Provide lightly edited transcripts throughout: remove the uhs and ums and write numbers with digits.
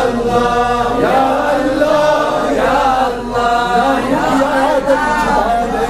Allah, ya Allah, ya Allah, ya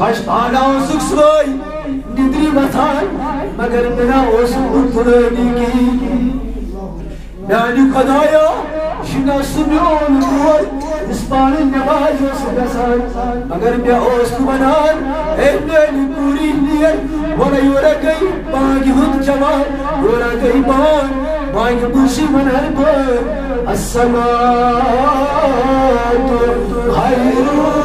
Baş bana uzuk svoy, nidri vatan, magar bina olsun utrani ki. Nani kadaya, şina sumyon duvar, ispanin nevaz olsun besan, magar bina olsun banan, evneli puri niyer, vana yora gay, bagi hud jawan, yora gay ban, bagi bushi manar par, as-salatu hayrun.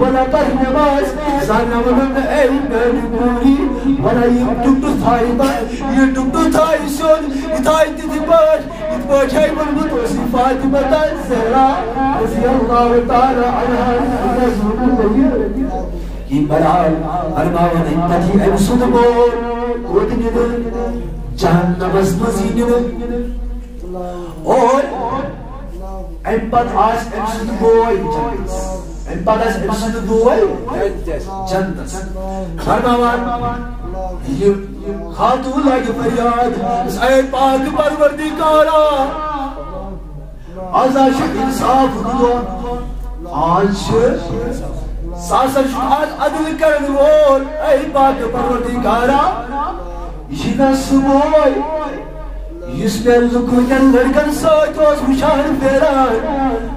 ولا طهي نماز سانا ولنا اي مالي بوري ولا يمدو ثايبا يمدو ثايسون يتاي تتباج يتباج هاي مربط وصفات متى الزهراء رضي الله تعالى عنها الرسول الكبير يبرعال اربع ونعمتي امسود بول ودنيا جهنم مزمزين اور امبات آس امسود بول En padas emsini duay jannas Karnavan Khatul lagi faryad Say pak parvardikara Azash insaf dua Aaj Sasa shuhad adil karan vol Ay pak parvardikara Jina sumoy Yusmel lukuyan larkan soytos Mushan feran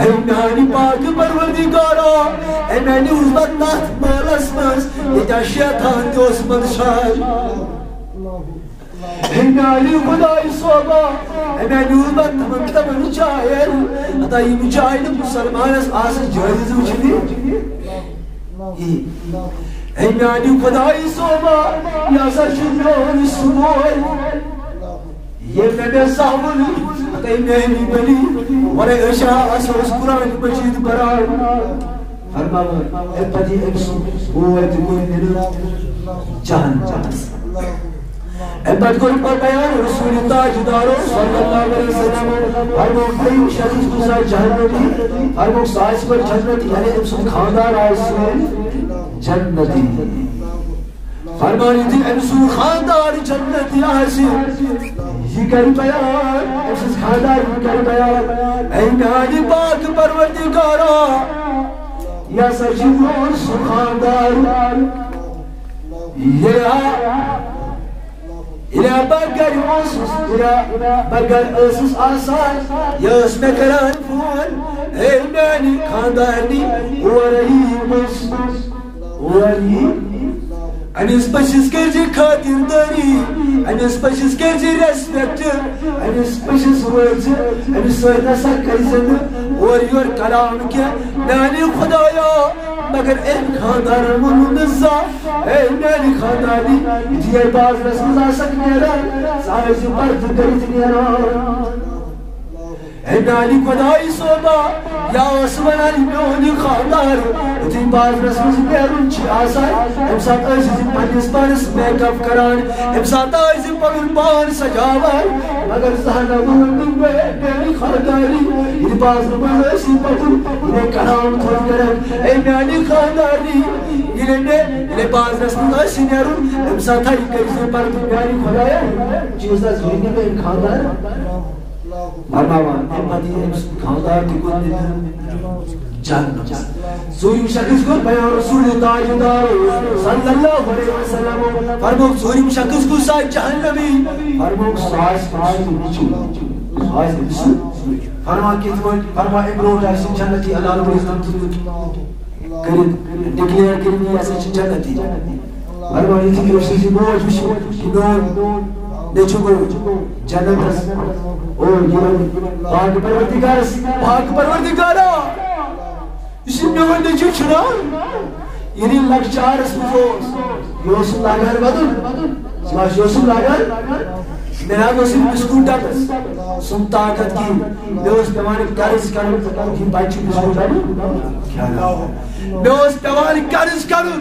Eynani pakı parvardigara Eynani uzbat naht malasmaz Yeda şeytan diosman şar Eynani hudayi soba Eynani uzbat tamam kitabını çayır Adayı mücahidin musalmanas asıl cahiliz uçili Eynani hudayi soba Yasa şunyon suboy Yemene sahvını Eynani beli Vare اشاء اسوس قرآن مجید برار فرماوا ابدی امسو قوت کنن جہن ابد کن پر بیان رسول تاجدارو صلی اللہ علیہ وسلم ہر وہ خیم شریف دوسرا جہنتی ہر وہ سائز پر جنتی یعنی امسو خاندار آئیس میں جنتی فرمانی تھی امسو خاندار جنتی آئیس یہ کر بیان امسو خاندار یہ کر بیان اینانی پاک پروردگارا یا سجنون سخاندار إلى بقر أسس إلى بقر أسس آسان يسمك الأنفون إيماني خانداني ورهيب ورهيب Anis başız gerçi kadir dari Anis başız gerçi respektir Anis başız vurcu Anis soynasak kaysanı Varıyor kalam ke Nani khudaya Magar en khandarımın nizza Ey nani khandari Diğer bazı resmiz asak nera Sadece bardı derit nera Emnali Kodai Soba, Yasman Ali Noni Khandar, the Baz Rasmus Asai, Emsata is in Panis makeup Karan, Emsata is in Pagan Sajava, Magasana Mumbai, Khandari, in Baz Ramas in Patu, in a Karan Khandar, Emnali Khandari, in a Baz Rasmus in Yarun, Emsata is in Pagan Kodaya, Jesus Winnie Khandar. Marmawan, empathy, Khandar, Jannah. So you shakis go by our Rasulullah, Sallallahu Alaihi Wasallam, Farmok, so you shakis go side Jahannabi, Farmok, Saz, Farma Kitman, Farma Ebro, Jannati, Allah wisdom to declare Kirmi as a Jannati. Farma, you think you're seeing more, you know. Jannatas, oh, Bhag Parvardigara. You see, no one did you know? You didn't like Charles before. Yosuf Lagar, Smash Yosuf Lagar. Then I was in the school daughters. Some target game. There was Tamaric Karis Karun, he bites you the school daughter. There was Tamaric Karis Karun.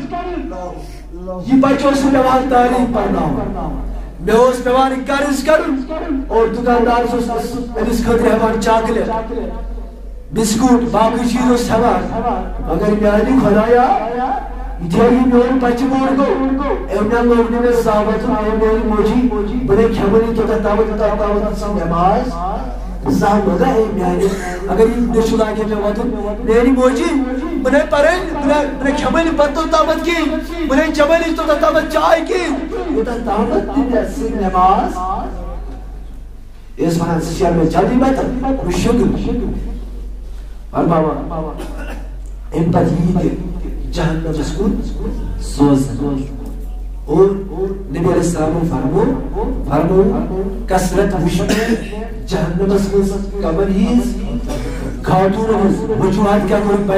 He bites you the Tari Parnam. Meos Pevani Karis Karun, or Tukandar and his country have chocolate, biscuit, Baku Chinos Hava, Magariani Kodaya, Italian Pachimorgo, Emna Logina Sabatu, Moji, but they came into the Tawat some Yamas, Zamaga, again, they should like him, Neri Moji, but I parent, but I come in Pato Tabat King, but I Jamal to the Tabat Chai King. With a Tabat in the cinemas is one social judging better. We should empathy, Jahannam school, so or Nabi Salamu Farmo, Kasrat Vishnu, Jahannam school, Kamaris, Cartoon, which one can go by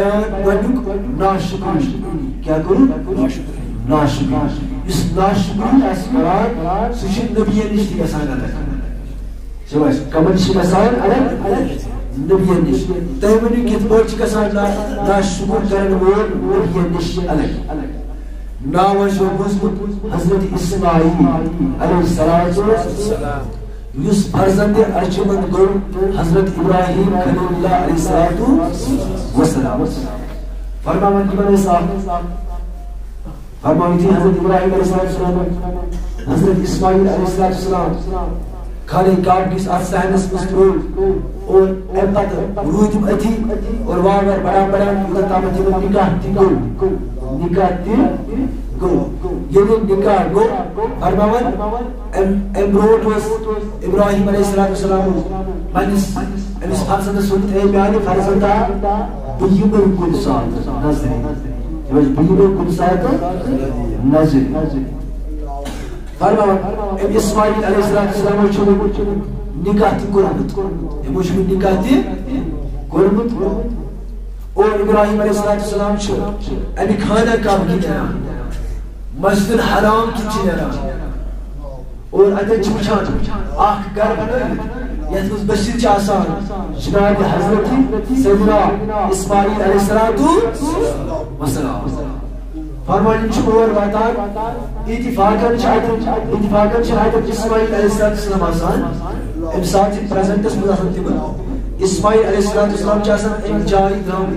Nash, Kakuru, Nash. Is Nashman as Quran, Sushin Nabianish Asana. So, come and Shimasan, Nabianish. Then when you get Portugasan, Nashman Karan word, Nabianish Alec. Now was your Muslim, Hazrat Ismail, alayhi salatu Yus Farzande Archiman Guru, Hazrat Ibrahim, Khalilullah, alayhi salatu Wasalam. Farmaman Ibn Farmawiti Hazrat Ibrahim Alaihissalam, Hazrat Ismail Alaihissalam, Khali Kaabis Asahnas Mustrool, or Empather, Rudim Ati, or Wagar Badam, Utamati Nikah Tigul, Nikah Tigul, Yedim Nikah Go, Farmawan, Embroid was Ibrahim Alaihissalam, Manis, and his father Sultan Abiani Farzanda, Buyubu Kulsat, Nazri. He was Buyubu Kulsat, Nazri. Farmawan, Ismail Alaihissalam, Nikati Gurmut, Emotion Nikati Gurmut, or Ibrahim Alaihissalam, and Khana Kam Kitana, Masjid Haram Kitana, or Adachichan, Ah Garban, yet was Bashir Chasan, Shinari Hazrati, Sayyidina Ismail Alaihissalam, Farman Chukur Vatar, Itifakan Shahid Ismail Alaihissalam, Imsati present as Mudahantiba, Ismail Alaihissalam Chasan, Imjai Gram,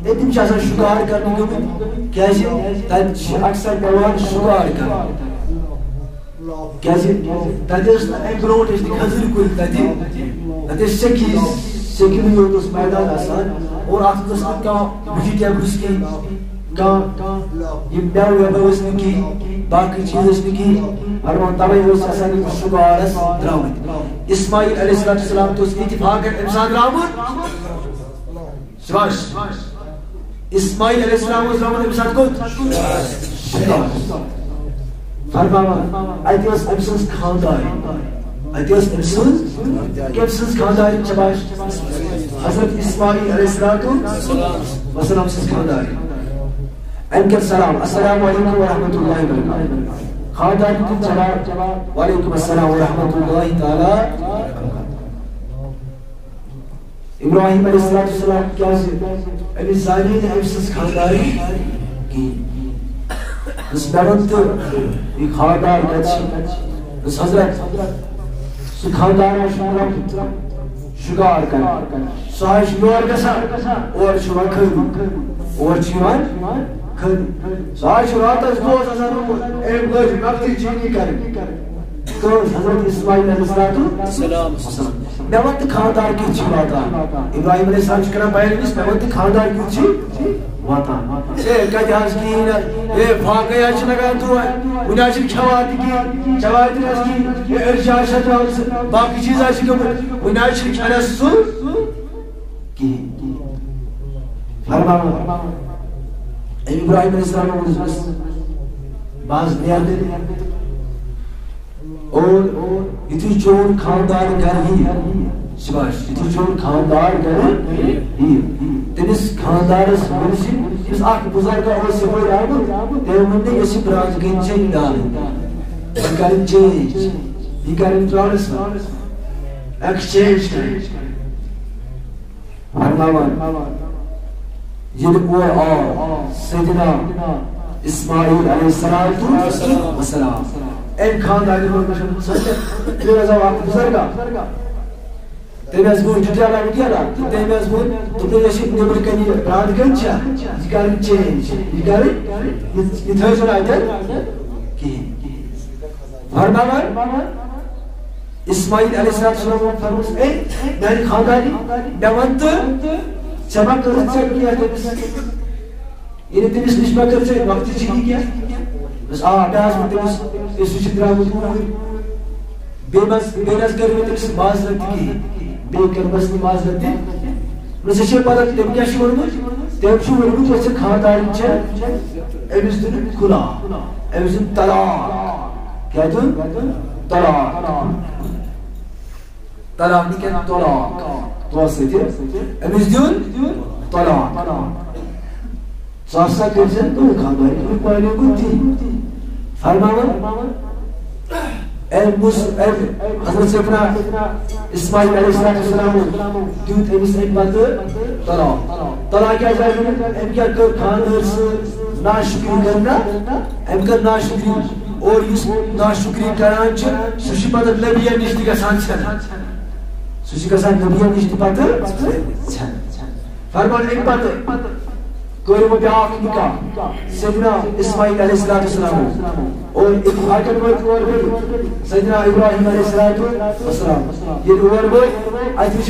Etim Chasan Sugar Karnikum, Kazi, that Aksar Kawan Sugar Kar. Kazi, that is the Embroid is the Kazirkul, that is Seki Yotos Maidan Asan, or after the Saka, Vijitabuski. You know where was Niki, Baki Jesus Niki, Arman Tabai was Asani Sugaras, drowned. Ismail Alaihissalam to Itifak and Imsan Raman. Swash. Ismail Alaihissalam was Raman Imsan Kot. Farmama, I was Imsan's Khandai. I was Imsan's Khandai in Chabash. Hazrat Ismail Alaihissalam was Rams's Khandai. Ankar salam, assalamu alaikum wa rahmatullahi wa barakatuh. Khadanikum salam, wa alaikum assalam wa rahmatullahi ta'ala. İbrahim Aleyhisselatü Vesselam geldi. Zahir'in evsiz kandari ki biz Levent'te bir kandar geçti. Biz Hazret su kandara şugar kan sahiş yuvar kasa or şuvar kın or şuvar kın sahiş yuvar tas dost azanı em göz vakti çini kar تو حضرت اسماعیل علیہ السلام نوت خاندار کی چی واتا ابراہیم علیہ السلام چکنا بیان اس نوت خاندار کی چی واتا اے کجاز کی اے فاقیا چنگا تو وناجل کھواتی کی جواد رس کی اے ارشاد شجاوس باقی چیز اچ کو وناجل کھنسو کی فرمان ابراہیم علیہ السلام باز نیاد اور اتنی چون خاندار گھر ہی شباش اتنی چون خاندار گھر ہی تمس خاندار اس اخ بزرگ اور سبوی آمد تیمن نے اسی براج گین چین ڈال یہ کرن چینج یہ کرن ٹرانسفر ایکسچینج فرماوان یہ وہ سیدنا اسماعیل علیہ السلام en خاندانی لوگ سمجھتے جو ایسا وقت بزرگا تیمیز بون جتیالا مدیالا تیمیز بون تو پریشی نبر کنی براد گنچا یہ کارن چینج یہ کارن یہ تھوڑا آئیتا کی فرماوان اسماعیل علیہ السلام فرموس اے میری خاندانی بیوانت چمک کرد سے کیا تیمیز یہ تیمیز نشمہ کرد سے وقتی چیزی کیا بس آداز میں تمس اس وچ درامت بیمس کر میں تمس معذرت کی بے کر بس معذرت بس چھ پتہ تم کیا چھ ورمت تم چھ ورمت اس خاندار چھ امس دن کلا امس طلاق کیا تو طلاق طلاق نہیں کیا طلاق تو سے امس دن طلاق ساسا کرجن تو خاندار کو پہلے کو تھی فرماون حضرت سیدنا اسماعیل علیہ السلام دیوت امس ایک بات طلاق کیا جائے ام کیا کر خاندار سے ناشکری کرنا ام کر ناشکری اور اس ناشکری کران چھ سوشی پتہ نبیہ نشتی گژھان چھن سوشی گژھان نبیہ نشتی پتہ چھن فرمان ایک بات کوئی بیاکھ نکاح سیدنا اسماعیل علیہ السلام اور ایک حاکم اور سیدنا ابراہیم علیہ السلام یہ اور وہ اج وچ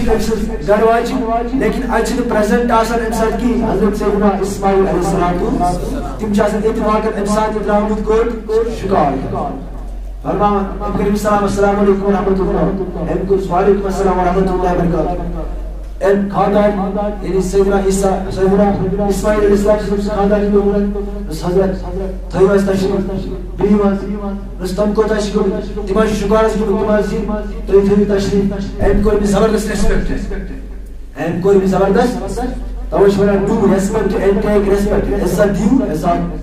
گھر واج لیکن اج پریزنٹ آسان انسان کی حضرت سیدنا اسماعیل علیہ السلام تم چاہتے اتفاق انسان درامد کوٹ شکار فرمان کریم السلام علیکم ورحمۃ اللہ وعلیکم السلام ورحمۃ اللہ وبرکاتہ ان خاندان یعنی سیدنا عیسیٰ سیدنا اسماعیل علیہ السلام خاندان کو اس حضرت تھیواس تشریف بیواز رستم کو تشریف تماش شکارس کو تماش تو تشریف ان کو بھی زبردست ریسپیکٹ ان کو بھی زبردست توش ورا do respect in take respect عزت دیو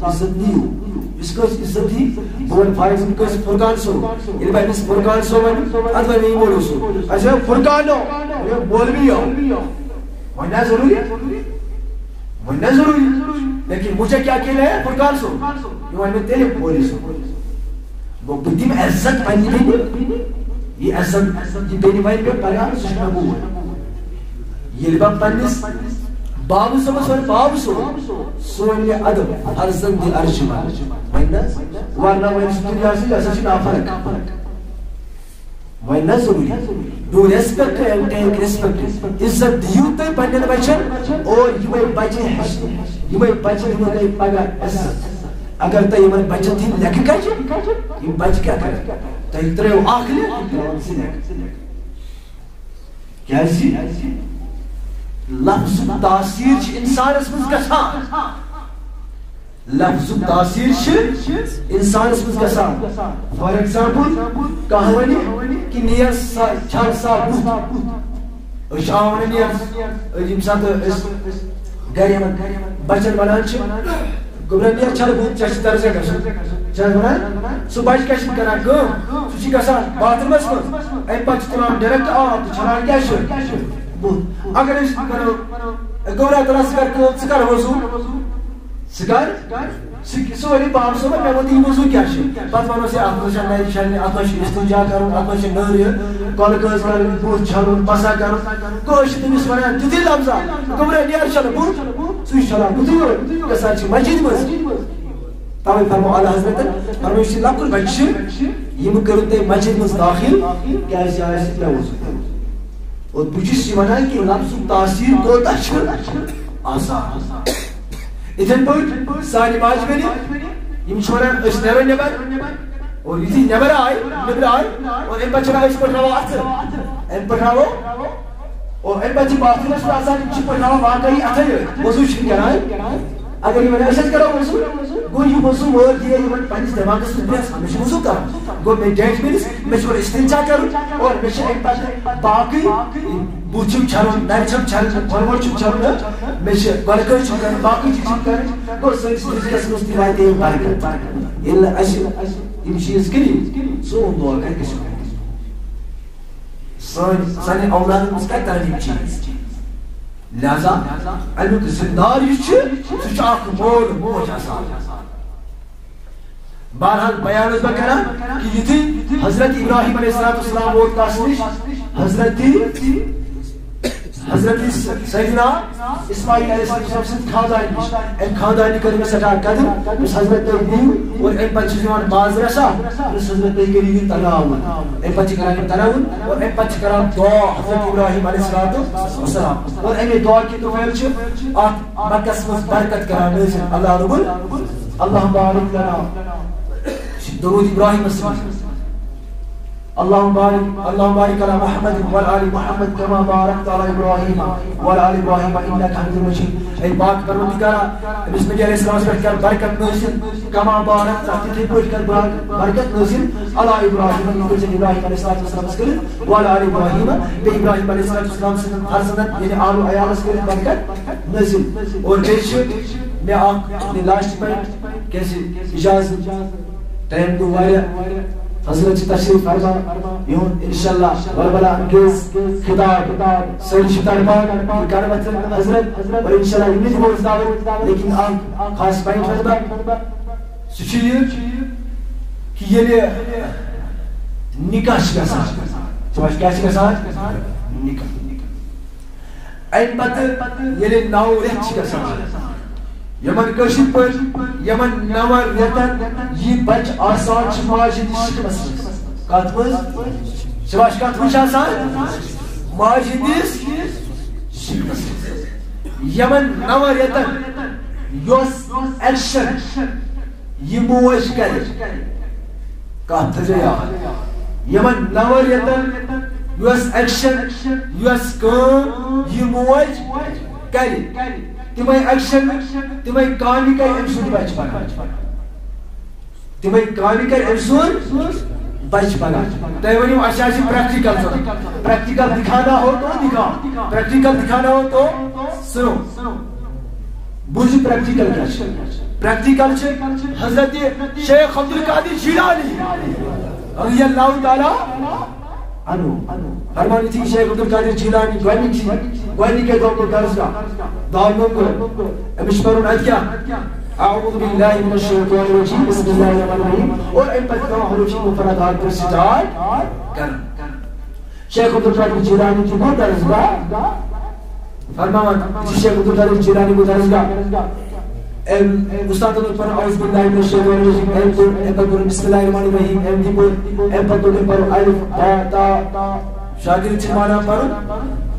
عزت دیو اس کو عزت دی بون فائز کو فرقان سو یہ بھائی اس فرقان سو میں ادھر نہیں بولو سو اچھا فرقانو یہ بول بھی ہو منا ضروری لیکن مجھے کیا کہنا ہے فرقان سو یہ میں تیرے بولی سو وہ بدی میں عزت پانی نہیں یہ عزت یہ بینی بھائی پہ پریان سشنا بو یہ لبا پانیس بابو سو سوئے ادب ارزن دی ارشما وینا ورنہ وین دنیا سے ایسا چیز فرق وینا ضروری do respect and take respect عزت دیو تے پنن بچن اور یہ بچے یہ پگا عزت اگر تے یہ بچن تھی لکھ گج یہ بچ کیا کرے تے تریو اخلی کیا سی لفظ تاثیر انسان اس میں گژھان لفظ تاثیر انسان اس میں گژھان فار ایگزامپل کہانی کہ نیر چھان صاحب اس آوان نیر یم سات گھر بچن بنان گبرن نیر چھان بہت چاچ درجہ گژھان چھان بنان سو بچ کیا کران سو گژھان باتھ رومس من ام پتہ تمام ڈائریکٹ آب تو چھان کیا bu. Arkadaş Gora tara sıkar bozu. Sıkar. Söyle bağımsız ama ben o değil bozu gerçi. Batmanı se atmışan ne dişanı atmış istinca karın atmış ne arıyor. Kol göz karın bu çalın basa karın. Koştu biz bana dedi lamza. Gora diğer çalı bu. Suç çalan bu diyor. Yasaçı macid mı? Tabi فرمو اعلی حضرت فرمو اشتی لب کل بچه یہ مکرد مسجد مز داخل کیسی آیسی پیوز اور بچیس جمعنا ہے کہ لفظ تاثیر کو تشکر آسان اتن پر سانی باج بینی یم چھوڑا اس نیبر نیبر اور یہ نیبر آئی اور ان بچنا اس پر روا آتا ان پر روا اور ان بچی باقی نسل آسان ان پر روا واقعی آتا ہے موضوع شکر ہے اگر یہ میں ایسا کرو موضوع گو یہ موضوع مور دیا یہ من پانیس دماغ اس لیے ہمیشہ موضوع کروں گو میں ڈیٹ مینس میں چھوڑ استنجا کروں اور میں ایک بات باقی بوچم چھاروں نرچم چھاروں پرور چم چھاروں میں گلکر چم کروں باقی چیزیں کروں گو سنس دیس مستی رائے دے برکت اللہ اشی ان چیز کری سو ان دعا کر کے شکر سانی اولاد مسکر تعلیم چیز لہذا علم کے زندار یہ سچ آخ مول موج آسان بہرحال بیان اس بکرہ کہ یہ تھی حضرت ابراہیم علیہ السلام وہ کاسنش حضرت سیدنا اسماعیل علیہ السلام سے خاندانی ایک خاندانی کرنے سٹا قدم اس حضرت ابراہیم اور ایک بچی جوان باز رسا اس حضرت ابراہیم تناون ایک بچی کرام تناون اور ایک بچی کرام دعا حضرت ابراہیم علیہ السلام اور ایک دعا کی تو فیل چھو آت مکس مز برکت کرام نزل اللہ رب اللہم بارک لنا درود ابراہیم السلام اللهم بارك على محمد وعلى ال محمد كما باركت على ابراهيم وعلى ال ابراهيم انك حميد مجيد اي پاک پروردگار بسم الله الرحمن الرحیم برکت نازل كما باركت على برکت نازل على ابراهيم ابراهيم علیہ السلام وعلى ال ابراهيم ابراهيم علیہ السلام سے فرزند یعنی آل عیالس کے برکت نازل اور بیش میں اپنی لاسٹ پر کیسے اجازت ٹائم کو وایا حضرت تشریف فرما یون انشاءاللہ وربلا انگیز خطاب سید شتار پاک کرمت حضرت اور انشاءاللہ یہ نہیں بولتا لیکن آپ خاص پائن فرما سچیر کہ یہ نکاح کا ساتھ سمجھ کیسی کا ساتھ نکاح این پت یہ ناو رچ کا ساتھ یمن کشید پر یمن نور رتن یہ بچ آسان چھ ماجد شکمس کاتمز شباش کاتمز آسان ماجد شکمس یمن نور رتن یوس ایکشن یہ موج کر کاتمز یمن نور رتن یوس ایکشن یوس کام یہ موج کر تمہیں ایکشن تمہیں کامی کر امسون بچ پگا تمہیں کامی کر امسون بچ پگا تو یہ ونیو اشیاء پریکٹیکل دکھانا ہو تو دکھا پریکٹیکل دکھانا ہو تو سنو بوجھ پریکٹیکل کیا پریکٹیکل حضرت شیخ عبدالقادر جیلانی رضی اللہ تعالی عنہ فرمانی تھی شیخ عبدالقادر جیلانی گوانی کے دور کو درس کا دارمون کو امش پرون ادیا اعوذ باللہ من الشیطان الرجیم بسم اللہ الرحمن الرحیم اور ان پر تمام حروف مفردات پر سٹارٹ کر شیخ عبدالقادر جیلانی کی وہ درس کا فرمان شیخ عبدالقادر جیلانی کو درس کا استاد پر اعوذ باللہ من الشیطان الرجیم اے پر بسم اللہ الرحمن الرحیم اے پر الف تا شاگرد چمانا پر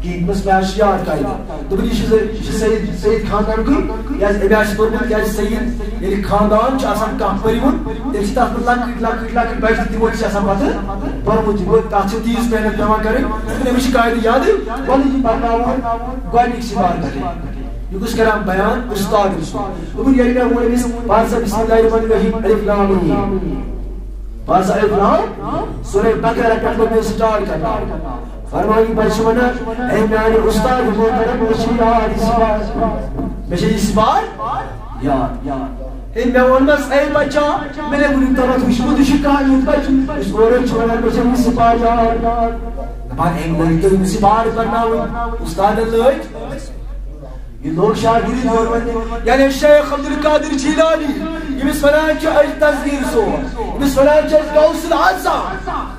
کہ بس میں اشیاء قائدہ تو بلی سید خاندان کو یا ابیاش پرمون یا سید یعنی خاندان چھ آسان کام پریمون تیسی تاث پر لکھ بیٹھ دیمون چھ آسان بات پرمون جی وہ تاثر تیز پہنے جمع کریں ہمیشہ قائدہ یاد ہے والی جی پرناون گوانیک سی بار کریں یہ کچھ کرام بیان استاد رسول ابن یعنی میں وہ بارسا بسم اللہ الرحمن الرحیم الف لام بارسا الف لام سورہ بقرہ کا میں سٹارٹ کرنا فرمائی بچمنا اے میانی استاد محترم مجھے اس بار یاد اے میں ونمس اے بچہ میں نے بری طرح خوشبو دشکا یوں بچ اس گورے چھوڑا مجھے اس بار یاد دپان ایم لگی تو سپار کرنا ہوئی استاد لوگ یہ لوگ شاگرد اور ونی یعنی شیخ عبدالقادر جیلانی یمس ونان چھ اج تصغیر سو یمس ونان چھ غوث الاعظم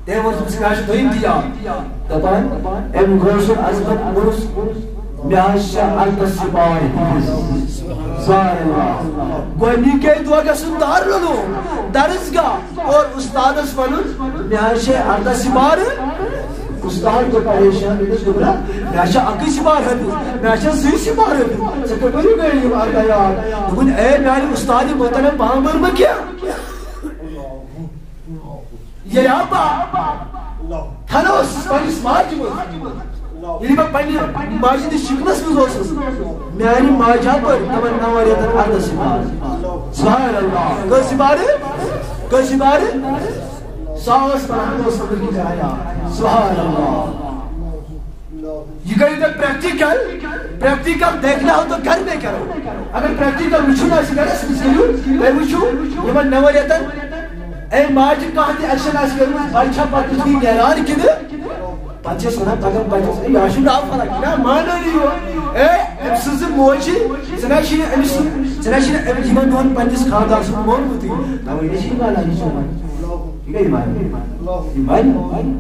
تم اور تم سکاش دویم دیا دپان ام غوث العظمت مرس میاشا التصبار سبحان اللہ گونی کے دعا کا سندار لو درسگاہ اور استاد اس ونن میاشا التصبار استاد کو پریشان نہیں دبرا میاشا اکی سبار ہے میاشا سی سبار ہے سکبری گئی بار کا یار دبن اے میاری استاد محترم پامر میں کیا یہ ابا تھنوس پنس ماج یہ میں پنی ماجد شکنس میں دوست میاری ماجا پر تمنا واریت ارد سبار سبحان اللہ کسی بار ساوس پر ہم دوست کی کرایا سبحان اللہ یہ کہیں تک پریکٹیکل دیکھنا ہو تو گھر میں کرو اگر پریکٹیکل وچھونا سی کرے سمجھو میں وچھو یہ من نواریتن اے ماج کہاں تی ایکشن آس کرو بچہ پتہ کی نیران کدے پچھے سنا پگم پچھے یاشو ڈاو پھلا کنا مانا نہیں ہو اے امسز موچی سناشین امس جیمان دون پنجس خاندار سن مون ہوتی نوی نشی مانا نہیں سونا یہ ایمان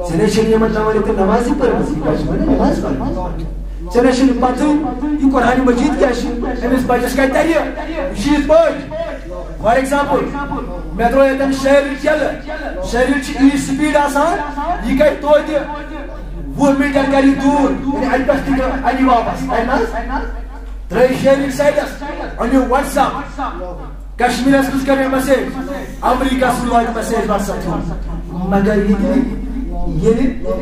سناشین یہ مطلب والی تو نمازی پر نماز پر سناشین پتہ یہ قرآن مجید کیا ہے امس بچس کہتا ہے شیط پوچ فار ایگزامپل میں تو یہ شہر چھ ای سپیڈ آسان یہ کہہ تو دے 20 میٹر کری دور یعنی اٹھ تک انی واپس ترے شہر سائڈس انیو واٹس ایپ کشمیر اس کرے میسیج امریکہ سلوات میسیج واتس مگر یہ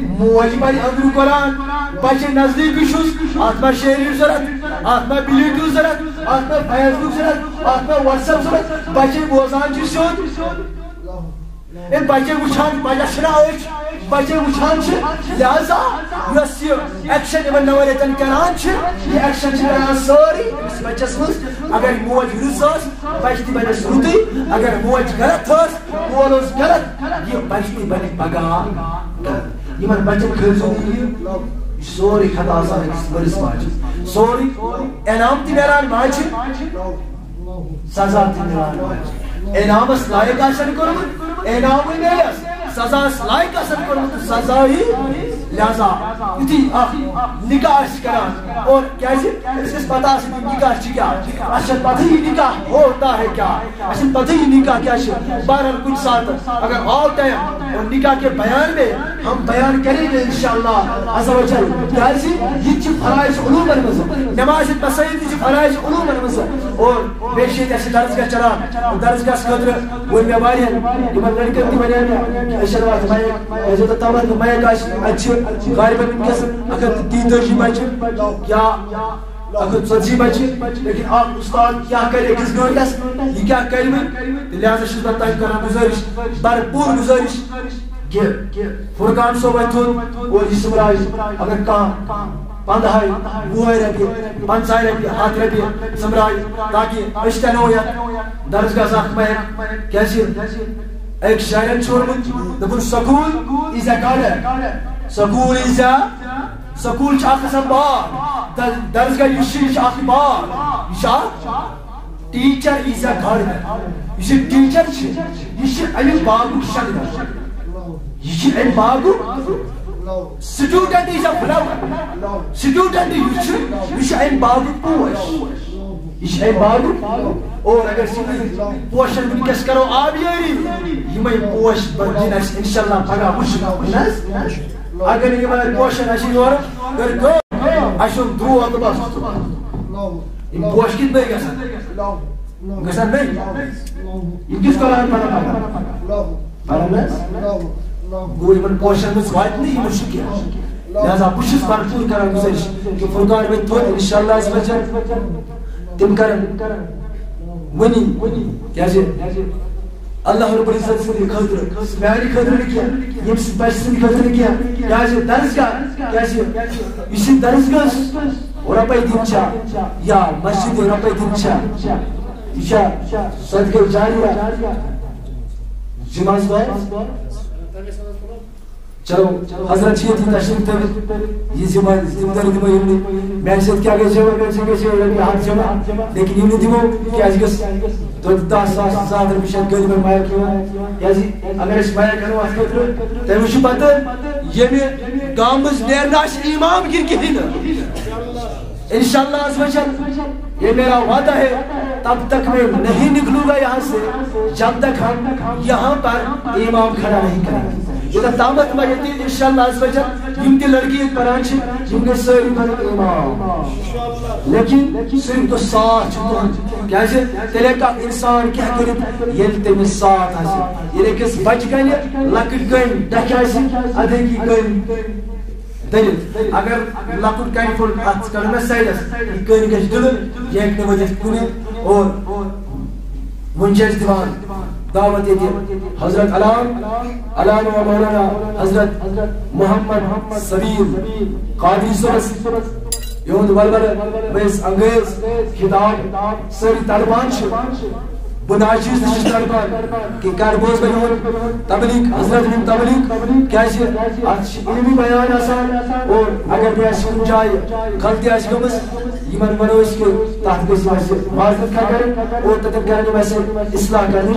موج بھائی اندر قرآن بچے نزدیک شوز آتما شہری ضرورت آتما بلیٹو ضرورت آتما فیس بک ضرورت آتما واٹس ایپ ضرورت بچے بوزان چھ سیود ان بچے وچھان بچہ شراوچ بچے وچھان چھ لہذا یس یہ ایکشن ایون نوریتن کران چھ یہ ایکشن چھ کران سوری اس بچس مز اگر موج رس بچہ تی بنس رودی اگر موج غلط مول اس غلط یہ بچہ تی بن پگا یہ من بچن کھرزو سوری خطا آسان برس ماج سوری انعام تی میران ماج سزا تی میران ماج انعام اس لائق آسان کرو انعام میرس سزا اس لائق آسان کرو سزا ہی لہذا اتی نکاح کران اور کیسے اس پتا سے نکاح کیا اصل پتہ ہی نکاح ہوتا ہے کیا اصل پتہ ہی نکاح کیا ہے بہرحال کچھ ساتھ اگر آؤ ٹائم اور نکاح کے بیان میں ہم بیان کریں گے انشاءاللہ عز و جل کیسے یہ چھ فرائض علوم المذہب نماز مسجد چھ فرائض علوم المذہب اور بے شک ایسے درسگاہ چلا درسگاہ خاطر وہ میواری یمن لڑکے تی بنانے اشرات میں عزت تمام میں کاش اچھے غالباً انکس اگر تیتوشی بچے یا اگر صدی بچے لیکن آپ استاد کیا کرے کس گھنٹس یہ کیا کرے لہذا شدت تاج کرنا گزارش بھرپور گزارش کہ فرقان صوبت اور یہ سمراج اگر کہاں 15 رپیے 50 رپیے 7 رپیے سمراج تاکہ اشتن ہو یا درسگاہ ساکھ میں کیسے ایک شاعر چھوڑمت دپن school is a garden school is a school چھ اخ بار درسگاہ یہ اخ بار یہ ٹیچر از اے گارڈن یہ ٹیچر یہ امہ باغ شکل یہ امہ باغ student is a flower student یہ امہ باغ پوش یہ امہ باغ اور اگر پوشن ونکس کرو آبیاری یہ پوش بن انشاءاللہ پگہ وش اگر یہ پوشن اچھی یور کر گو اشم درود بس یہ پوش کت بے گسن نہیں یہ کس قرآن پڑھنا گو یہ پوشن مز وات نہیں مشکل لہذا بشس بھرپور کران گزارش کہ فرقان میں تو انشاءاللہ اس وجہ تم کرن ونی کیسے اللہ رب العزت سے خاطر میری خاطر کیا یہ بس سے خاطر کیا کیسے درسگاہ کیسے اسی درسگاہ اور اپے دین چا یا مسجد اور اپے دین چا یہ صدقہ جاریہ جمعہ چلو حضرت چیتی تشریف تھے یہ ذمہ دمو یہ محنت کیا گئے ہاتھ جمع لیکن یہ دمو کیا تو 10,000 زیادہ مشن گل میں مایا کیا اگر اس مایا کرو اس کو تے وچ پتہ یہ گامز نیرناش امام گر کہین انشاءاللہ عز و جل یہ میرا وعدہ ہے تب تک میں نہیں نکلوں گا یہاں سے جب تک ہم یہاں پر امام کھڑا نہیں کریں گے یہ دعوت مجھتی انشاءاللہ عز و جل ان کی لڑکی پرانچ جن کے سوری پر امام لیکن صرف تو ساتھ کیسے تیرے کا انسان کیا کرت یہ تمہیں ساتھ آسی یہ کس بچ گئے لکٹ گئے ڈکیاسی ادھے کی گئے دلیل اگر لکٹ گئے فل اتھ کرنا سائڈس یہ کہیں گے دل یہ ایک نمجھ کنے اور منجز دیوان دعوت دی حضرت علام و مولانا حضرت محمد سبیر قادری سرس یوند والبر بیس انگیز خطاب سری طالبان بناچیز نشت طالبان کہ کاربوز بیون تبلیغ حضرت من تبلیغ کیسے علمی بیان آسان اور اگر بیاسی کن جائے غلطی آسی کمس ایمان منوش کے تحت کسی ویسے معذرت کھا کریں اور تطب کرنے ویسے اصلاح کرنے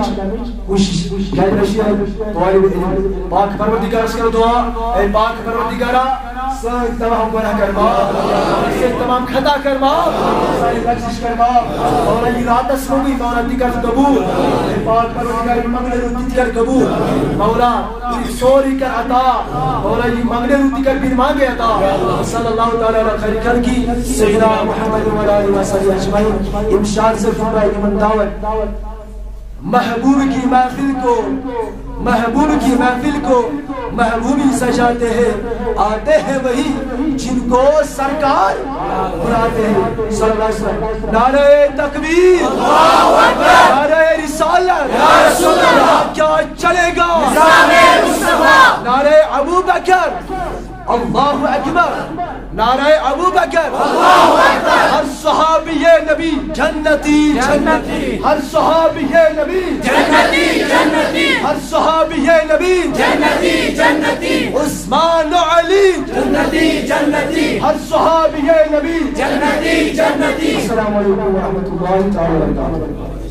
کوشش کہنے رشی ہے طالب علم پاک پروردگار اس کا دعا اے پاک پروردگارہ ساری تمام گناہ کرما سے تمام خطا کرما ساری بخشش کرما مولا یہ رات اسموی مولا دیگر قبول اے پاک پروردگار مغلے رو دیگر قبول مولا سوری کر عطا مولا یہ مغلے رو دیگر بیر مانگے عطا صلی اللہ تعالی علیہ خیر خلقی سیدنا محمد و علیہ وسلم اجمعین امشار سے فرمائے ایمان دعوت محبوب کی محفل کو محبوبی سجاتے ہیں آتے ہیں وہی جن کو سرکار بلاتے ہیں صلی اللہ علیہ وسلم نعرہ تکبیر اللہ اکبر نعرہ رسالت یا رسول اللہ کیا چلے گا نظام مصطفیٰ نعرہ ابو بکر اللہ اکبر نعرہ ابو بکر اللہ اکبر ہر صحابی نبی جنتی جنتی ہر صحابی نبی جنتی جنتی ہر صحابی نبی جنتی جنتی عثمان و علی جنتی جنتی ہر صحابی نبی جنتی جنتی السلام علیکم ورحمۃ اللہ تعالی وبرکاتہ